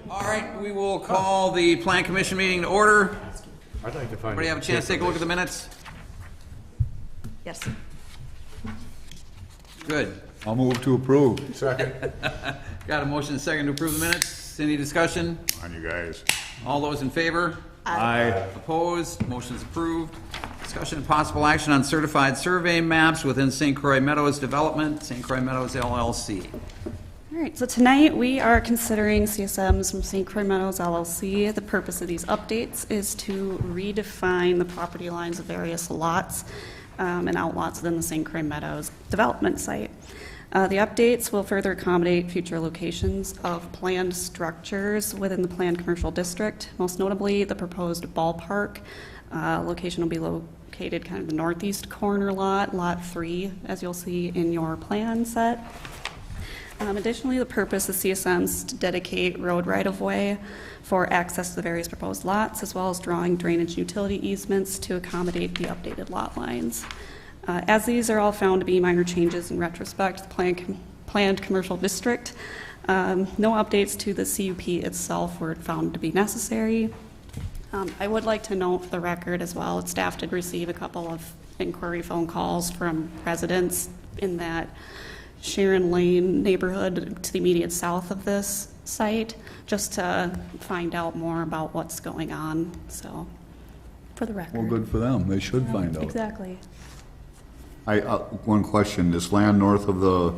All right, we will call the Plan Commission meeting to order. I'd like to find. Everybody have a chance to take a look at the minutes? Yes. Good. I'll move to approve. Second. Got a motion and a second to approve the minutes. Any discussion? On you guys. All those in favor? Aye. Opposed? Motion's approved. Discussion and possible action on certified survey maps within St. Croix Meadows Development, St. Croix Meadows LLC. All right, so tonight we are considering CSMs from St. Croix Meadows LLC. The purpose of these updates is to redefine the property lines of various lots and outlots within the St. Croix Meadows development site. The updates will further accommodate future locations of planned structures within the planned commercial district. Most notably, the proposed ballpark location will be located kind of the northeast corner lot, Lot 3, as you'll see in your plan set. Additionally, the purpose of CSMs is to dedicate road right-of-way for access to the various proposed lots, as well as drawing drainage and utility easements to accommodate the updated lot lines. As these are all found to be minor changes in retrospect to the planned commercial district, no updates to the CUP itself were found to be necessary. I would like to note for the record as well, that staff did receive a couple of inquiry phone calls from residents in that Sharon Lane neighborhood to the immediate south of this site, just to find out more about what's going on. So, for the record. Well, good for them. They should find out. Exactly. One question. This land north of the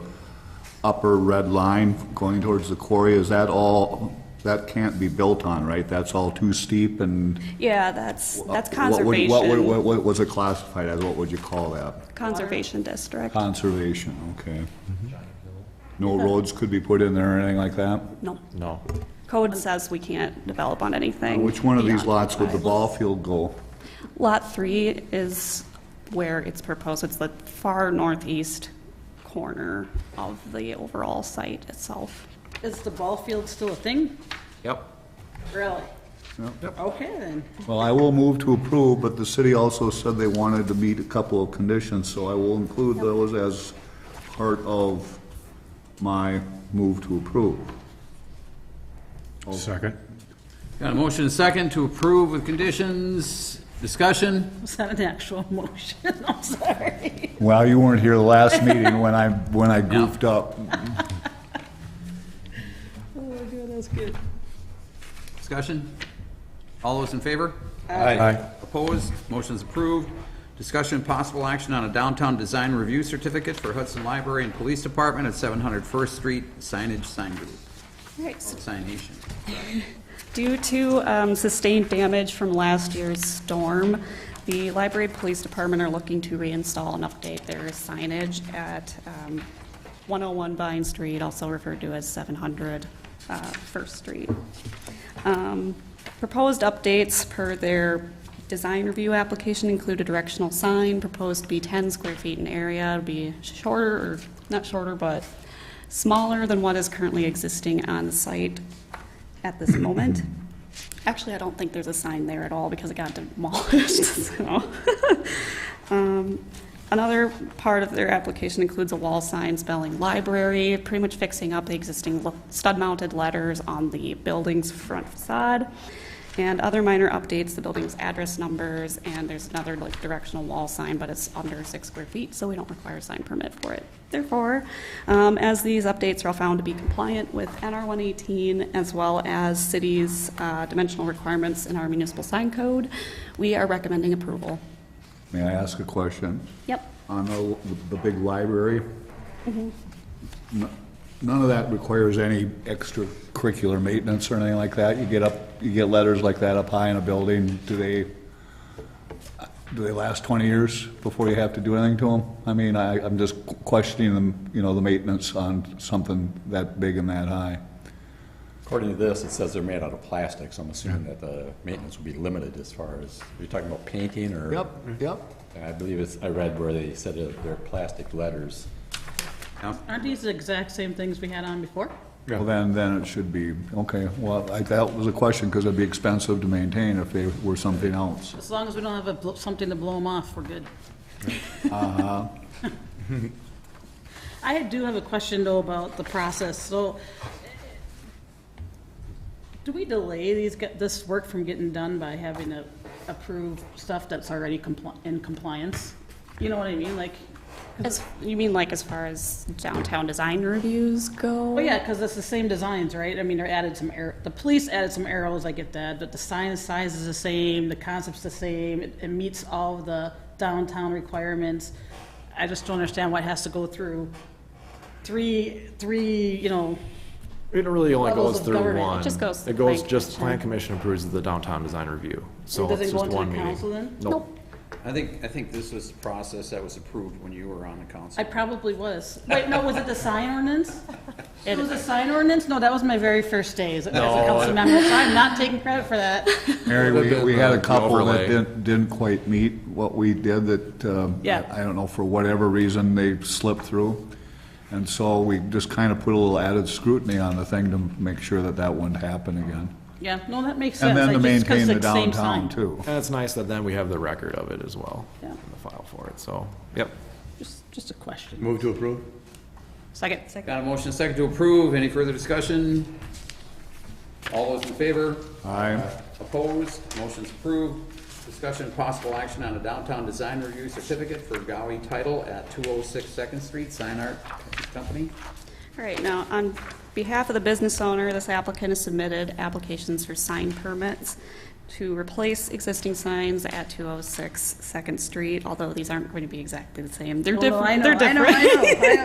upper red line going towards the quarry, is that all, that can't be built on, right? That's all too steep and... Yeah, that's conservation. What was it classified as? What would you call that? Conservation district. Conservation, okay. No roads could be put in there or anything like that? No. No. Code says we can't develop on anything. Which one of these beyond lots would the 5. ball field go? Lot 3 is where it's proposed. It's the far northeast corner of the overall site itself. Is the ball field still a thing? Yep. Really? Yep. Okay, then. Well, I will move to approve, but the city also said they wanted to meet a couple of conditions, so I will include those as part of my move to approve. Second. Got a motion and a second to approve with conditions. Discussion? Was that an actual motion? I'm sorry. Well, you weren't here the last meeting when I goofed up. Oh my God, that's good. Discussion? All those in favor? Aye. Opposed? Motion's approved. Discussion and possible action on a downtown design review certificate for Hudson Library and Police Department at 700 First Street Signage Sign Group. Right. Signation. Due to sustained damage from last year's storm, the Library and Police Department are looking to reinstall and update their signage at 101 Vine Street, also referred to as 700 First Street. Proposed updates per their design review application include a directional sign proposed to be 10 square feet in area. It'll be shorter, or not shorter, but smaller than what is currently existing on the site at this moment. Actually, I don't think there's a sign there at all because it got demolished. So. Another part of their application includes a wall sign spelling library, pretty much fixing up the existing stud-mounted letters on the building's front facade. And other minor updates, the building's address numbers, and there's another directional wall sign, but it's under 6 square feet, so we don't require a sign permit for it. Therefore, as these updates are all found to be compliant with NR 118 as well as city's dimensional requirements in our municipal sign code, we are recommending approval. May I ask a question? Yep. On the big library, none of that requires any extracurricular maintenance or anything like that? You get letters like that up high in a building, do they last 20 years before you have to do anything to them? I mean, I'm just questioning them, the maintenance on something that big and that high. According to this, it says they're made out of plastic, so I'm assuming that the maintenance would be limited as far as, you're talking about painting or? Yep. I believe I read where they said they're plastic letters. Aren't these the exact same things we had on before? Well, then it should be, okay, well, that was a question, because it'd be expensive to maintain if they were something else. As long as we don't have something to blow them off, we're good. I do have a question, though, about the process. So Do we delay this work from getting done by having to approve stuff that's already in compliance? You know what I mean? Like, You mean like as far as downtown design reviews go? well, yeah, because it's the same designs, right? I mean, they're added some the police added some arrows, I get that, but the sign size is the same, the concept's the same, it meets all of the downtown requirements. I just don't understand why it has to go through three, you know, It really only Levels goes of through government. one. It just goes to It the goes plan just, commission. plan commission approves the downtown design review. So does it's it go just into one the meeting. council then? Nope. I think this was the process that was approved when you were on the council. I probably was. Wait, no, was it the sign ordinance? It was the sign ordinance? No, that was my very first day as a council member, so I'm not taking credit for that. Mary, we had a the couple that overlay. didn't quite meet what we did, that, Yeah. I don't know, for whatever reason, they slipped through. And so we just kind of put a little added scrutiny on the thing to make sure that that wouldn't happen again. Yeah, no, that makes sense. And then to Like, just 'cause maintain the it's same downtown sign. too. And it's nice that then we have the record of it as well. Yeah. In the file for it, so, yep. Just a question. Move to approve? Second. Got a motion second to approve. Any further discussion? All those in favor? Aye. Opposed? Motion's approved. Discussion and possible action on a downtown design review certificate for Gowie Title at 206 Second Street, Sign Art Company. All right, now, on behalf of the business owner, this applicant has submitted applications for sign permits to replace existing signs at 206 Second Street, although these aren't going to be exactly the same. They're Oh, no, different. I know, They're I know, different.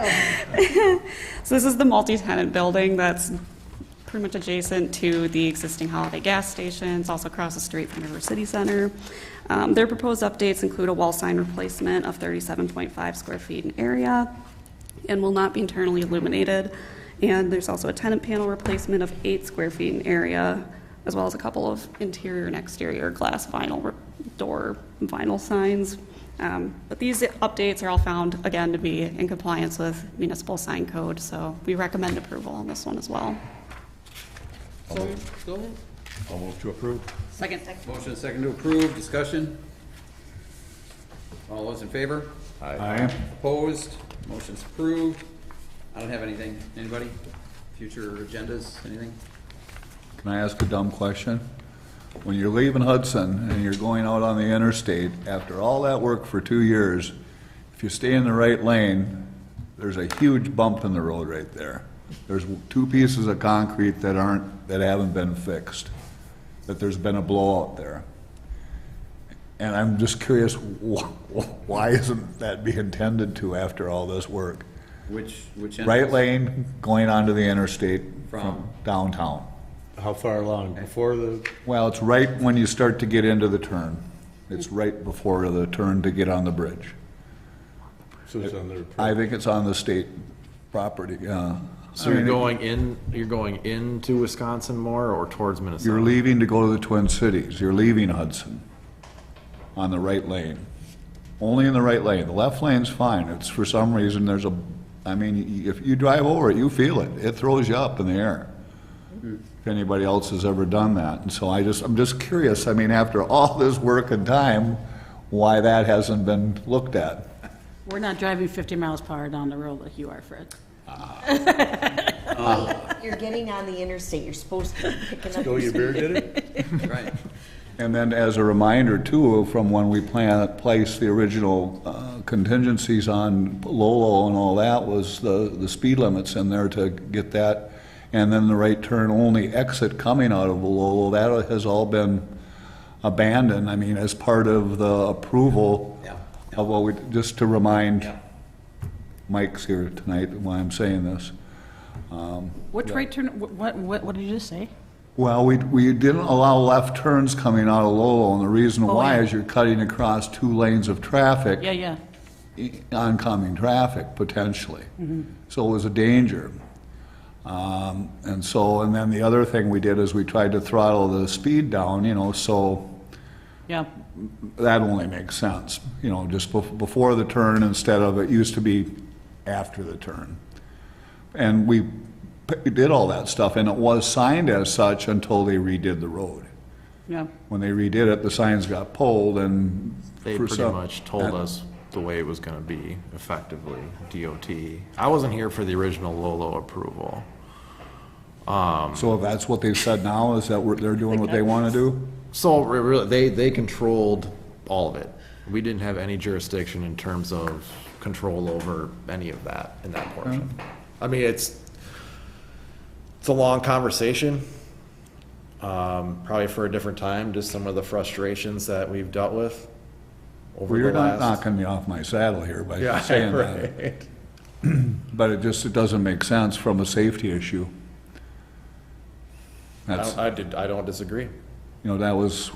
I know. So this is the multi-tenant building that's pretty much adjacent to the existing Holiday gas station. It's also across the street from River City Center. Their proposed updates include a wall sign replacement of 37.5 square feet in area and will not be internally illuminated. And there's also a tenant panel replacement of 8 square feet in area, as well as a couple of interior and exterior glass vinyl door vinyl signs. But these updates are all found, again, to be in compliance with municipal sign code, so we recommend approval on this one as well. So, go ahead. I'll move to approve. Second. Motion second to approve. Discussion? All those in favor? Aye. Opposed? Motion's approved. I don't have anything. Anybody? Future agendas? Anything? Can I ask a dumb question? When you're leaving Hudson and you're going out on the interstate, after all that work for 2 years, if you stay in the right lane, there's a huge bump in the road right there. There's 2 pieces of concrete that haven't been fixed, that there's been a blowout there. And I'm just curious, why isn't that being tended to after all this work? Which Right entrance? lane going onto the interstate From? from downtown. How far along? Before the, Well, it's right when you start to get into the turn. It's right before the turn to get on the bridge. so it's on their. I think it's on the state property, yeah. So I you're mean, going into Wisconsin more or towards Minnesota? You're leaving to go to the Twin Cities. You're leaving Hudson on the right lane. Only in the right lane. The left lane's fine. It's for some reason, I mean, if you drive over it, you feel it. It throws you up in the air. If anybody else has ever done that. And so I'm just curious, I mean, after all this work and time, why that hasn't been looked at. We're not driving 50 miles per hour down the road like you are, Fred. You're getting on the interstate, you're supposed to be picking up. Go your beer did it? Right. And then as a reminder too, from when we placed the original contingencies on Lolo and all that, was the speed limits in there to get that. And then the right turn only exit coming out of Lolo, that has all been abandoned, I mean, as part of the approval Yeah. of what we, just to remind Yeah. Mike's here tonight why I'm saying this. Which right turn, what did you just say? Well, we didn't allow left turns coming out of Lolo, and the reason Oh, why yeah. is you're cutting across 2 lanes of traffic. Yeah. Oncoming traffic, potentially. So it was a danger. And then the other thing we did is we tried to throttle the speed down, so Yeah. that only makes sense, just before the turn instead of, it used to be after the turn. And we did all that stuff, and it was signed as such until they redid the road. Yeah. When they redid it, the signs got pulled, and They for pretty some- much told us the way it was gonna be, effectively, DOT. I wasn't here for the original Lolo approval. So if that's what they've said now, is that they're doing what they want to do? So really, they controlled all of it. We didn't have any jurisdiction in terms of control over any of that in that portion. I mean, it's a long conversation, probably for a different time, just some of the frustrations that we've dealt with over Well, the you're not last. knocking me off my saddle here by Yeah, saying that. right. But it doesn't make sense from a safety issue. That's, I don't disagree. that was,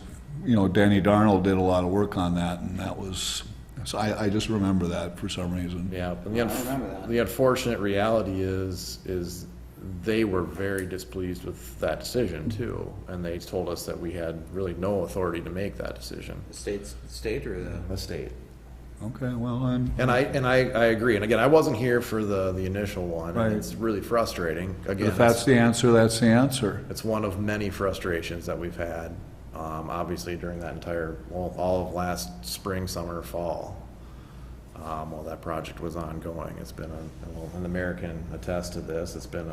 Denny Darnold did a lot of work on that, and that was, so I just remember that for some reason. Yeah, and remember that. the unfortunate reality is they were very displeased with that decision too, and they told us that we had really no authority to make that decision. The state or The state. Okay, well, And I agree. And again, I wasn't here for the initial one. Right. And it's really frustrating. Again, if that's the answer, that's the answer. it's one of many frustrations that we've had. Obviously during that entire, all of last spring, summer, fall, while that project was ongoing. It's been an American attest to this. It's been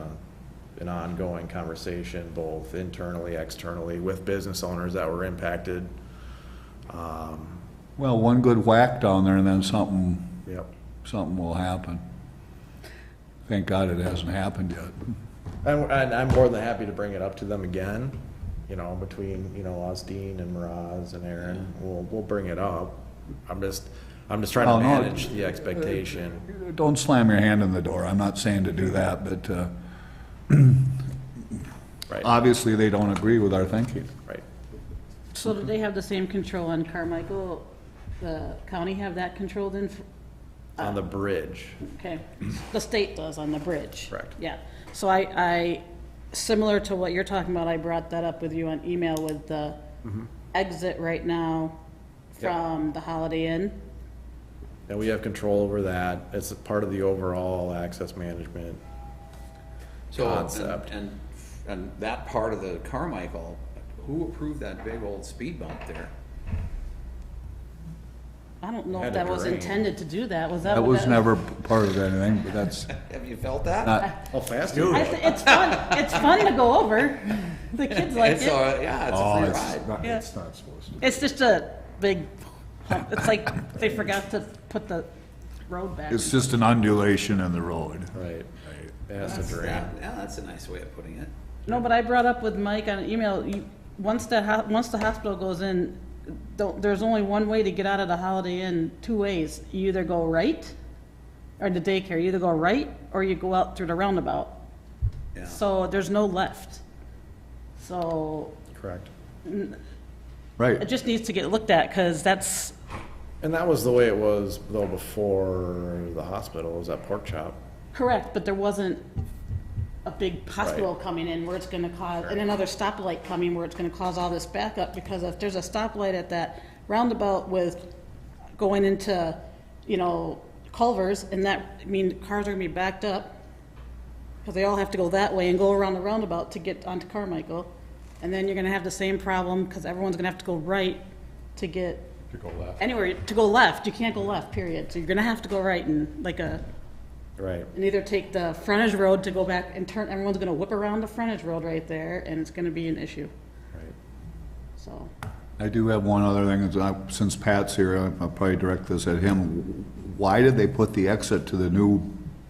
an ongoing conversation, both internally, externally, with business owners that were impacted. Well, one good whack down there and then something Yep. will happen. Thank God it hasn't happened yet. And I'm more than happy to bring it up to them again, between, us, Dean and Miraz and Aaron, we'll bring it up. I'm just trying Oh, to no. manage the expectation. Don't slam your hand in the door. I'm not saying to do that, but Right, obviously they don't agree with our thinking. right. So do they have the same control on Carmichael? The county have that controlled in, On the bridge, okay, the state does on the bridge. Correct. Yeah, so I, similar to what you're talking about, I brought that up with you on email with the exit right now from the Holiday Inn. and we have control over that. It's a part of the overall access management concept. And that part of the Carmichael, who approved that big old speed bump there? I don't know Had if to that was drain. intended to do that, was that? That what was never part of anything, but that's Have you felt that? not, How fast It's fun to go over. The kids like It's it. yeah, it's a free ride. Yeah. It's not supposed to. It's just a big hump. It's like they forgot to put the road back. it's just an undulation in the road. Right, it has to drain. Yeah, that's a nice way of putting it. No, but I brought up with Mike on an email, once the hospital goes in, there's only one way to get out of the Holiday Inn, two ways. You either go right, or the daycare, you either go right, or you go out through the roundabout. Yeah. So there's no left. So Correct. it Right. just needs to get looked at, because that's, And that was the way it was though before the hospital, was that pork chop. correct, but there wasn't a big hospital coming in where it's gonna cause, and another stoplight coming where it's gonna cause all this backup, because if there's a stoplight at that roundabout with going into, Culvers, and that, cars are gonna be backed up, because they all have to go that way and go around the roundabout to get onto Carmichael, and then you're gonna have the same problem, because everyone's gonna have to go right to get To go left. anywhere, to go left, you can't go left, period, so you're gonna have to go right and Right. and either take the frontage road to go back and turn, everyone's gonna whip around the frontage road right there, and it's gonna be an issue, Right. so. I do have one other thing, since Pat's here, I'll probably direct this at him. Why did they put the exit to the new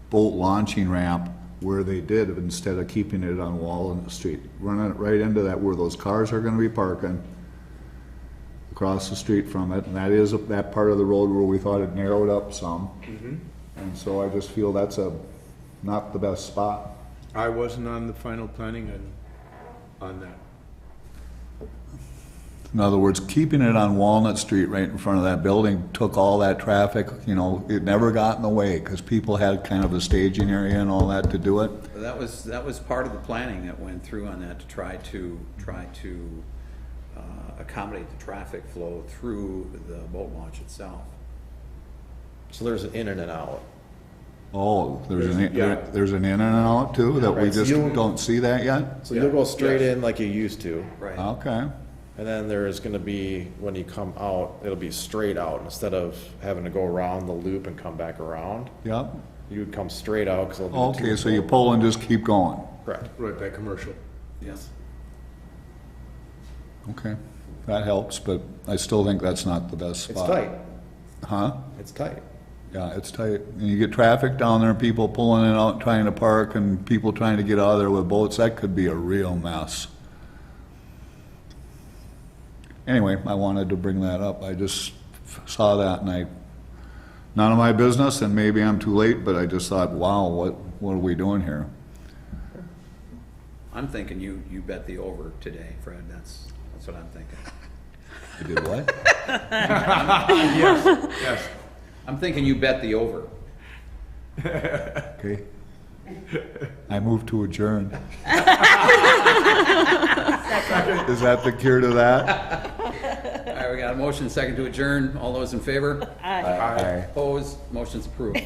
boat launching ramp where they did instead of keeping it on Walnut Street? Running it right into that where those cars are gonna be parking across the street from it, and that is that part of the road where we thought it narrowed up some. And so I just feel that's not the best spot. I wasn't on the final planning on that. In other words, keeping it on Walnut Street right in front of that building took all that traffic, it never got in the way, because people had kind of a staging area and all that to do it. That was part of the planning that went through on that, to try to accommodate the traffic flow through the boat launch itself. So there's an in and an out. Oh, there's Yeah. an in and an out too, that we Right, so just you'll- don't see that yet? So you'll go straight in like you used to. Right. Okay, And then there's gonna be, when you come out, it'll be straight out, instead of having to go around the loop and come back around. yep. You would come straight out, because it'll be. Okay, so you pull and just keep going. Correct. Right by commercial. Yes. Okay, that helps, but I still think that's not the best It's spot. tight. Huh? It's tight. Yeah, it's tight. And you get traffic down there, people pulling in and out, trying to park, and people trying to get out of there with boats. That could be a real mess. Anyway, I wanted to bring that up. I just saw that and none of my business, and maybe I'm too late, but I just thought, wow, what are we doing here? I'm thinking you bet the over today, Fred. That's what I'm thinking. I did what? Yes. I'm thinking you bet the over. Okay. I move to adjourn. Is that the cure to that? All right, we got a motion, second to adjourn. All those in favor? Aye. Opposed? Motion's approved.